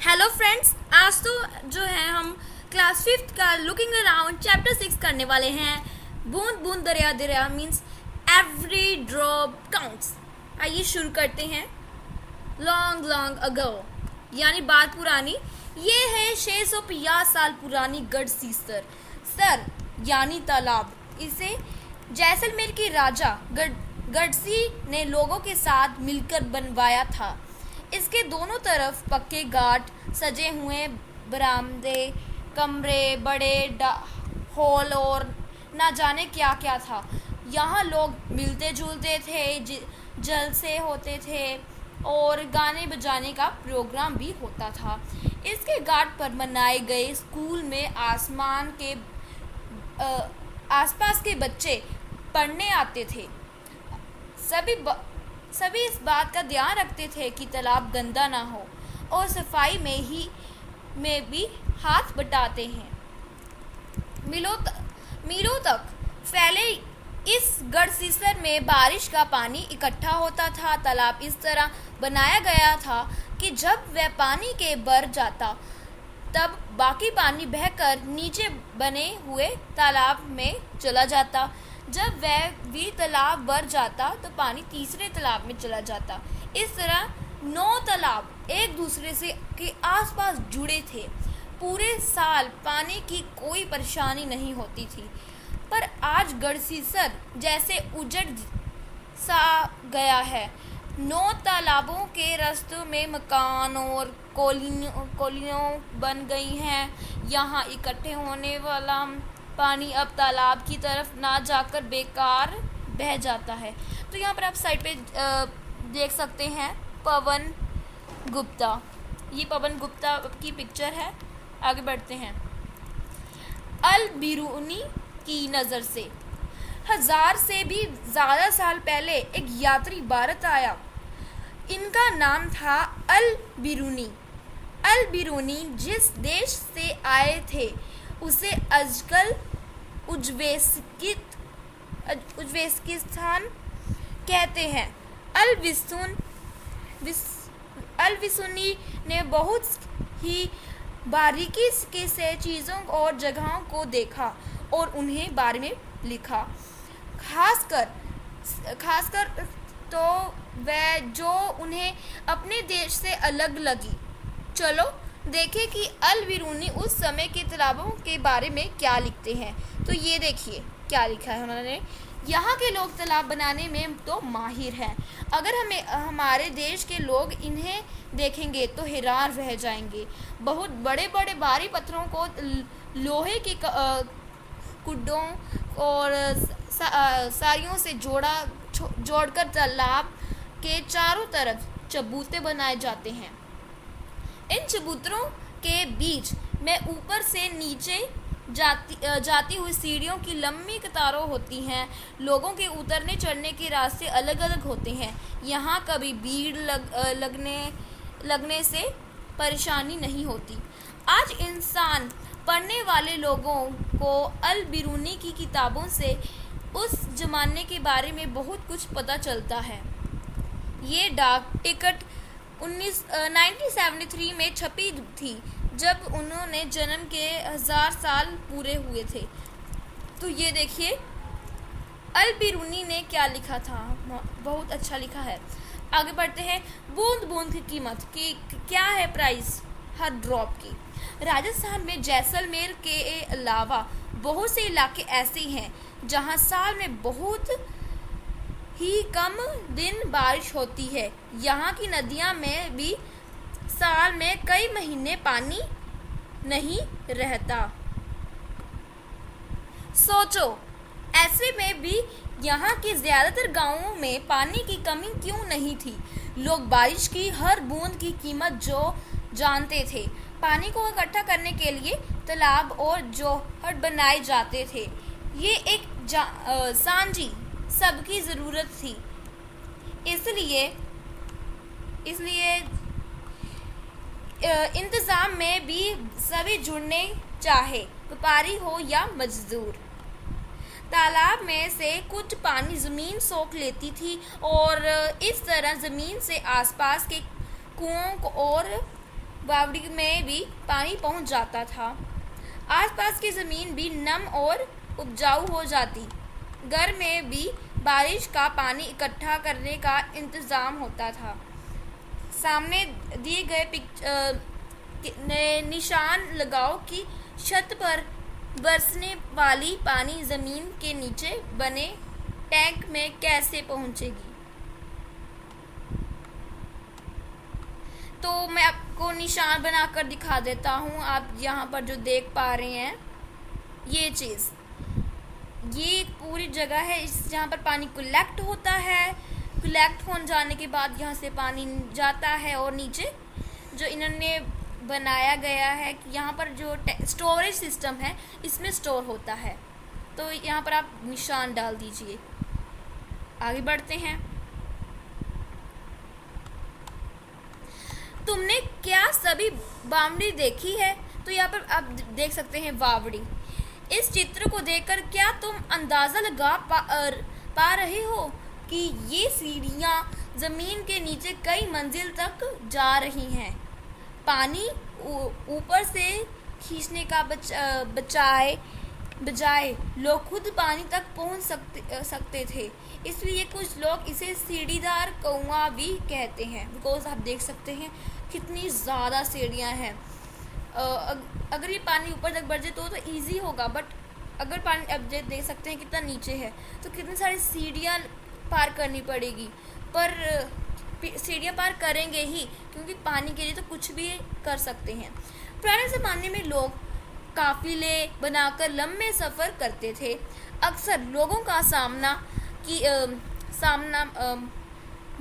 Hello friends, आज तो जो है हम क्लास फिफ्थ का लुकिंग अराउंड चैप्टर 6 करने वाले हैं। बूंद बूंद दरिया दरिया मीन्स एवरी ड्रॉप काउंट्स। आइए शुरू करते हैं। लॉन्ग लॉन्ग अगो यानी बात पुरानी। ये है 650 साल पुरानी गढ़सीसर सर यानी तालाब। इसे जैसलमेर के राजा गढ़सी ने लोगों के साथ मिलकर बनवाया था। इसके दोनों तरफ पक्के घाट, सजे हुए बरामदे, कमरे, बड़े हॉल और ना जाने क्या क्या था। यहाँ लोग मिलते जुलते थे, जलसे होते थे और गाने बजाने का प्रोग्राम भी होता था। इसके घाट पर बनाए गए स्कूल में आसपास के बच्चे पढ़ने आते थे। सभी इस बात का ध्यान रखते थे कि तालाब गंदा ना हो और सफाई में भी हाथ बटाते हैं। मीलों तक फैले इस गढ़सीसर में बारिश का पानी इकट्ठा होता था। तालाब इस तरह बनाया गया था कि जब वह पानी के भर जाता तब बाकी पानी बहकर नीचे बने हुए तालाब में चला जाता। जब वह भी तालाब भर जाता तो पानी तीसरे तालाब में चला जाता। इस तरह 9 तालाब एक दूसरे से के आसपास जुड़े थे। पूरे साल पानी की कोई परेशानी नहीं होती थी। पर आज गढ़सीसर जैसे उजड़ सा गया है। 9 तालाबों के रास्तों में मकान और कॉलोनियां बन गई हैं। यहाँ इकट्ठे होने वाला पानी अब तालाब की तरफ ना जाकर बेकार बह जाता है। तो यहाँ पर आप साइड पे देख सकते हैं पवन गुप्ता। ये पवन गुप्ता की पिक्चर है। आगे बढ़ते हैं। अल बिरूनी की नज़र से 1000 से भी ज़्यादा साल पहले एक यात्री भारत आया। इनका नाम था अल बिरूनी। अल बिरूनी जिस देश से आए थे उसे आजकल उज्बेकिस्तान कहते हैं। अल विसुनी ने बहुत ही बारीकी से चीज़ों और जगहों को देखा और उन्हें बारे में लिखा। खासकर तो वह जो उन्हें अपने देश से अलग लगी। चलो देखें कि अल बिरूनी उस समय के तालाबों के बारे में क्या लिखते हैं। तो ये देखिए क्या लिखा है उन्होंने। यहाँ के लोग तालाब बनाने में तो माहिर हैं। अगर हमारे देश के लोग इन्हें देखेंगे तो हैरान रह जाएंगे। बहुत बड़े बड़े भारी पत्थरों को लोहे के कुड्डों और सारियों से जोड़कर तालाब के चारों तरफ चबूते बनाए जाते हैं। इन चबूतरों के बीच में ऊपर से नीचे जाती हुई सीढ़ियों की लंबी कतारों होती हैं। लोगों के उतरने चढ़ने के रास्ते अलग अलग होते हैं। यहाँ कभी भीड़ लगने से परेशानी नहीं होती। आज इंसान पढ़ने वाले लोगों को अल बिरूनी की किताबों से उस जमाने के बारे में बहुत कुछ पता चलता है। ये डाक टिकट 1973 में छपी थी जब उन्होंने जन्म के 1000 साल पूरे हुए थे। तो ये देखिए अल बिरूनी ने क्या लिखा था, बहुत अच्छा लिखा है। आगे बढ़ते हैं। बूंद बूंद की कीमत की क्या है प्राइस हर ड्रॉप की। राजस्थान में जैसलमेर के अलावा बहुत से इलाके ऐसे हैं जहां साल में बहुत ही कम दिन बारिश होती है। यहाँ की नदियाँ में भी साल में कई महीने पानी नहीं रहता। सोचो ऐसे में भी यहाँ के ज़्यादातर गांवों में पानी की कमी क्यों नहीं थी। लोग बारिश की हर बूंद की कीमत जानते थे। पानी को इकट्ठा करने के लिए तालाब और जोहड़ बनाए जाते थे। ये एक सांझी सबकी ज़रूरत थी। इसलिए इंतज़ाम में भी सभी जुड़ने चाहे, व्यापारी हो या मजदूर। तालाब में से कुछ पानी ज़मीन सोख लेती थी और इस तरह ज़मीन से आसपास के कुओं और बावड़ी में भी पानी पहुंच जाता था। आसपास की ज़मीन भी नम और उपजाऊ हो जाती। घर में भी बारिश का पानी इकट्ठा करने का इंतज़ाम होता था। सामने दिए गए निशान लगाओ कि छत पर बरसने वाली पानी ज़मीन के नीचे बने टैंक में कैसे पहुंचेगी। तो मैं आपको निशान बनाकर दिखा देता हूँ। आप यहाँ पर जो देख पा रहे हैं ये चीज़, ये एक पूरी जगह है इस जहाँ पर पानी कलेक्ट होता है। कलेक्ट हो जाने के बाद यहाँ से पानी जाता है और नीचे जो इन्होंने बनाया गया है कि यहाँ पर जो स्टोरेज सिस्टम है इसमें स्टोर होता है। तो यहाँ पर आप निशान डाल दीजिए। आगे बढ़ते हैं। तुमने क्या सभी बावड़ी देखी है? तो यहाँ पर आप देख सकते हैं बावड़ी। इस चित्र को देखकर क्या तुम अंदाज़ा लगा पा रहे हो कि ये सीढ़ियाँ ज़मीन के नीचे कई मंजिल तक जा रही हैं। पानी ऊपर से खींचने का बजाय लोग खुद पानी तक पहुंच सकते थे। इसलिए कुछ लोग इसे सीढ़ीदार कुआं भी कहते हैं। बिकॉज आप देख सकते हैं कितनी ज़्यादा सीढ़ियाँ हैं। अगर ये पानी ऊपर तक बढ़ जाए तो ईजी होगा, बट अगर पानी अब देख सकते हैं कितना नीचे है तो कितनी सारी सीढ़ियाँ पार करनी पड़ेगी। पर सीढ़ियाँ पार करेंगे ही, क्योंकि पानी के लिए तो कुछ भी कर सकते हैं। पुराने ज़माने में लोग काफिले बनाकर लंबे सफ़र करते थे। अक्सर लोगों का सामना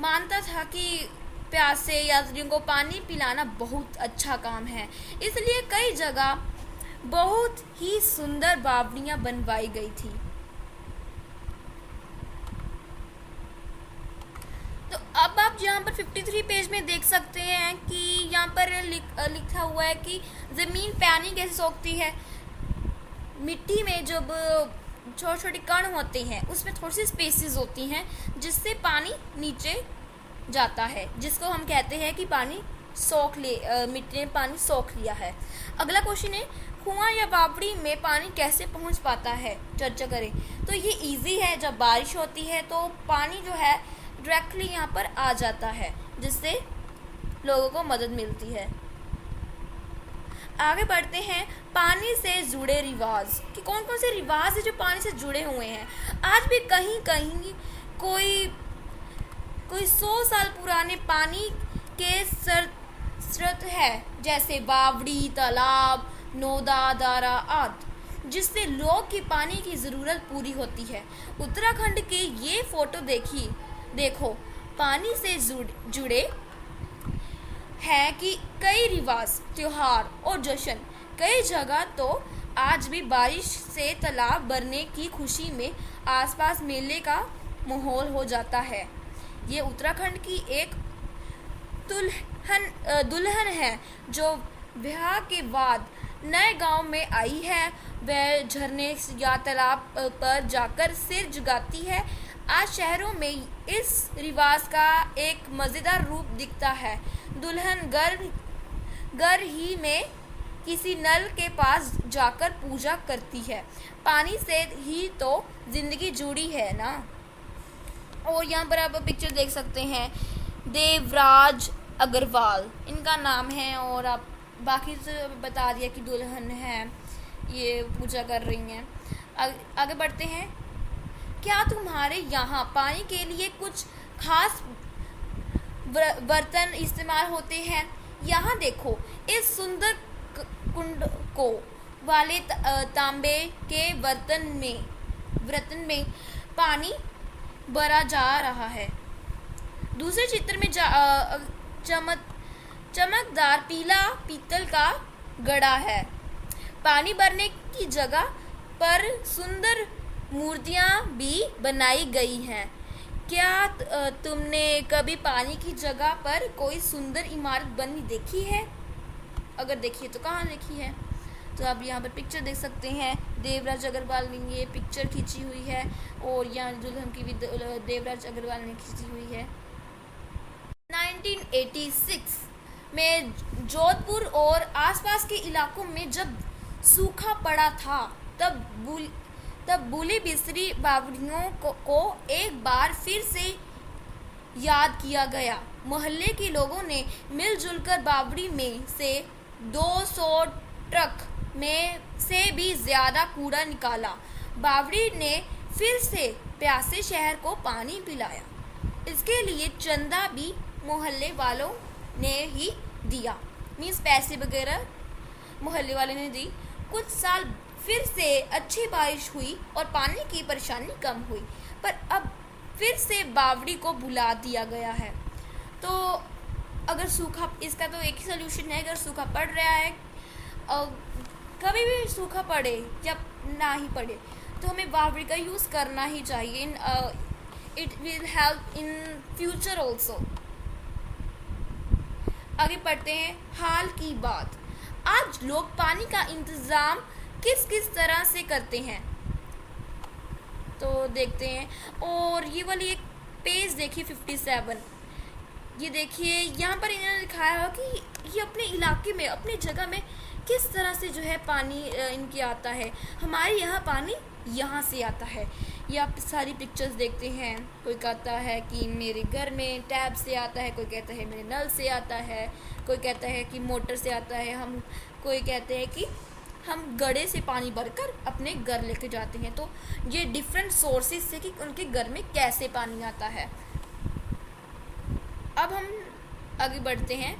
मानता था कि प्यासे यात्रियों को पानी पिलाना बहुत अच्छा काम है। इसलिए कई जगह बहुत ही सुंदर बावड़ियाँ बनवाई गई थी। तो अब आप यहाँ पर 53 पेज में देख सकते हैं कि यहाँ पर लिखा हुआ है कि ज़मीन पानी कैसे सोखती है। मिट्टी में जब छोटे छोटे कण होते हैं उसमें थोड़ी सी स्पेसेस होती हैं जिससे पानी नीचे जाता है, जिसको हम कहते हैं कि पानी मिट्टी ने पानी सोख लिया है। अगला क्वेश्चन है, कुआं या बावड़ी में पानी कैसे पहुंच पाता है? चर्चा करें। तो ये इजी है। जब बारिश होती है तो पानी जो है डायरेक्टली यहाँ पर आ जाता है, जिससे लोगों को मदद मिलती है। आगे बढ़ते हैं। पानी से जुड़े रिवाज कि कौन कौन से रिवाज है जो पानी से जुड़े हुए हैं। आज भी कहीं कहीं कोई 100 साल पुराने पानी के स्रोत है, जैसे बावड़ी, तालाब, नोदा, दारा आदि, जिससे लोग की पानी की ज़रूरत पूरी होती है। उत्तराखंड के ये फोटो देखो, पानी से जुड़े हैं कि कई रिवाज, त्योहार और जश्न। कई जगह तो आज भी बारिश से तालाब भरने की खुशी में आसपास मेले का माहौल हो जाता है। ये उत्तराखंड की एक दुल्हन है जो ब्याह के बाद नए गांव में आई है। वह झरने या तालाब पर जाकर सिर झुकाती है। आज शहरों में इस रिवाज का एक मज़ेदार रूप दिखता है। दुल्हन घर ही में किसी नल के पास जाकर पूजा करती है। पानी से ही तो जिंदगी जुड़ी है ना। और यहाँ पर आप पिक्चर देख सकते हैं, देवराज अग्रवाल इनका नाम है। और आप बाकी से बता दिया कि दुल्हन है, ये पूजा कर रही हैं। आगे बढ़ते हैं। क्या तुम्हारे यहाँ पानी के लिए कुछ खास बर्तन इस्तेमाल होते हैं? यहाँ देखो, इस सुंदर कुंड को वाले तांबे के बर्तन में पानी भरा जा रहा है। दूसरे चित्र में चमकदार पीला पीतल का घड़ा है। पानी भरने की जगह पर सुंदर मूर्तियाँ भी बनाई गई हैं। क्या तुमने कभी पानी की जगह पर कोई सुंदर इमारत बनी देखी है? अगर देखी है तो कहाँ देखी है? तो आप यहाँ पर पिक्चर देख सकते हैं। देवराज अग्रवाल ने ये पिक्चर खींची हुई है और यहाँ दुल्हन की भी देवराज अग्रवाल ने खींची हुई है। 1986 में जोधपुर और आसपास के इलाकों में जब सूखा पड़ा था तब भूली बिसरी बावड़ियों को एक बार फिर से याद किया गया। मोहल्ले के लोगों ने मिलजुल कर बावड़ी में से 200 ट्रक में से भी ज़्यादा कूड़ा निकाला। बावड़ी ने फिर से प्यासे शहर को पानी पिलाया। इसके लिए चंदा भी मोहल्ले वालों ने ही दिया, मीन्स पैसे वगैरह मोहल्ले वाले ने दी। कुछ साल फिर से अच्छी बारिश हुई और पानी की परेशानी कम हुई, पर अब फिर से बावड़ी को बुला दिया गया है। तो अगर सूखा, इसका तो एक ही सोल्यूशन है, अगर सूखा पड़ रहा है, कभी भी सूखा पड़े या ना ही पड़े, तो हमें बावड़ी का यूज़ करना ही चाहिए। It will help in future also. आगे पढ़ते हैं हाल की बात। आज लोग पानी का इंतज़ाम किस किस तरह से करते हैं, तो देखते हैं। और ये वाली एक पेज देखिए 57, ये देखिए यहाँ पर इन्होंने लिखाया है कि ये अपने इलाके में, अपनी जगह में किस तरह से जो है पानी इनके आता है। हमारे यहाँ पानी यहाँ से आता है। ये आप सारी पिक्चर्स देखते हैं, कोई कहता है कि मेरे घर में टैप से आता है, कोई कहता है मेरे नल से आता है, कोई कहता है कि मोटर से आता है, कोई कहते हैं कि हम गड्ढे से पानी भरकर अपने घर लेके जाते हैं। तो ये डिफरेंट सोर्सेज से कि उनके घर में कैसे पानी आता है। अब हम आगे बढ़ते हैं,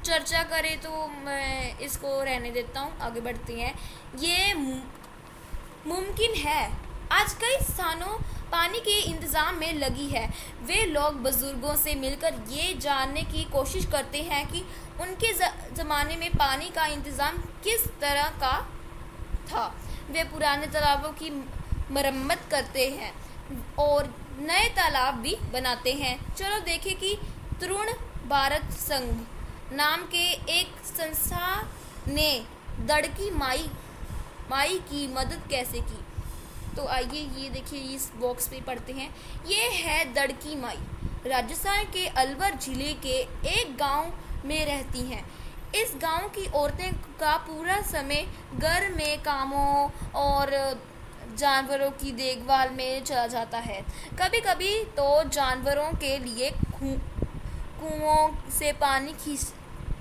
चर्चा करें तो मैं इसको रहने देता हूँ, आगे बढ़ते हैं। ये मुमकिन है, आज कई स्थानों पानी के इंतज़ाम में लगी है। वे लोग बुज़ुर्गों से मिलकर ये जानने की कोशिश करते हैं कि उनके ज़माने में पानी का इंतज़ाम किस तरह का था। वे पुराने तालाबों की मरम्मत करते हैं और नए तालाब भी बनाते हैं। चलो देखें कि तरुण भारत संघ नाम के एक संस्था ने दड़की माई की मदद कैसे की। तो आइए ये देखिए, इस बॉक्स पे पढ़ते हैं। ये है दड़की माई, राजस्थान के अलवर जिले के एक गांव में रहती हैं। इस गांव की औरतें का पूरा समय घर में कामों और जानवरों की देखभाल में चला जाता है। कभी कभी तो जानवरों के लिए कुओं से पानी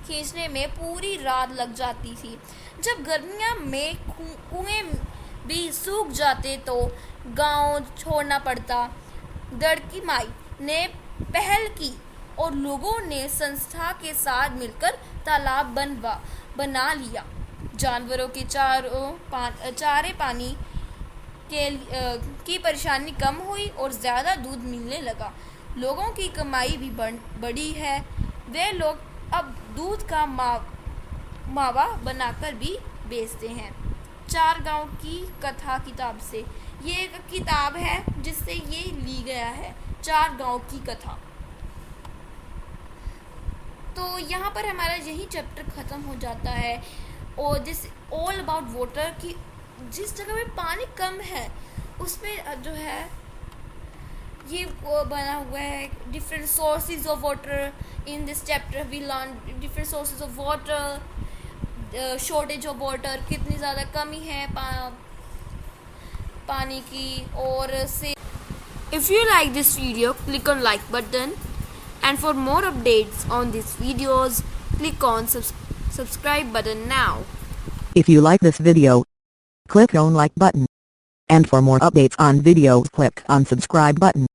खींचने में पूरी रात लग जाती थी। जब गर्मियों में कुएं भी सूख जाते तो गांव छोड़ना पड़ता। दड़की माई ने पहल की और लोगों ने संस्था के साथ मिलकर तालाब बना लिया। जानवरों के चारे पानी की परेशानी कम हुई और ज़्यादा दूध मिलने लगा। लोगों की कमाई भी बढ़ी है। वे लोग अब दूध का मावा बनाकर भी बेचते हैं। 4 गांव की कथा किताब से, ये एक किताब है जिससे ये ली गया है, 4 गांव की कथा। तो यहाँ पर हमारा यही चैप्टर ख़त्म हो जाता है। और दिस ऑल अबाउट वाटर, की जिस जगह में पानी कम है उसमें जो है ये बना हुआ है different sources of water. In this chapter we learn different sources of water, shortage of water, कितनी ज़्यादा कमी है पानी की। और से if you like this video, click on like button, and for more updates on these videos, click on subscribe button now. If you like this video, click on like button. And for more updates on videos, click on subscribe button.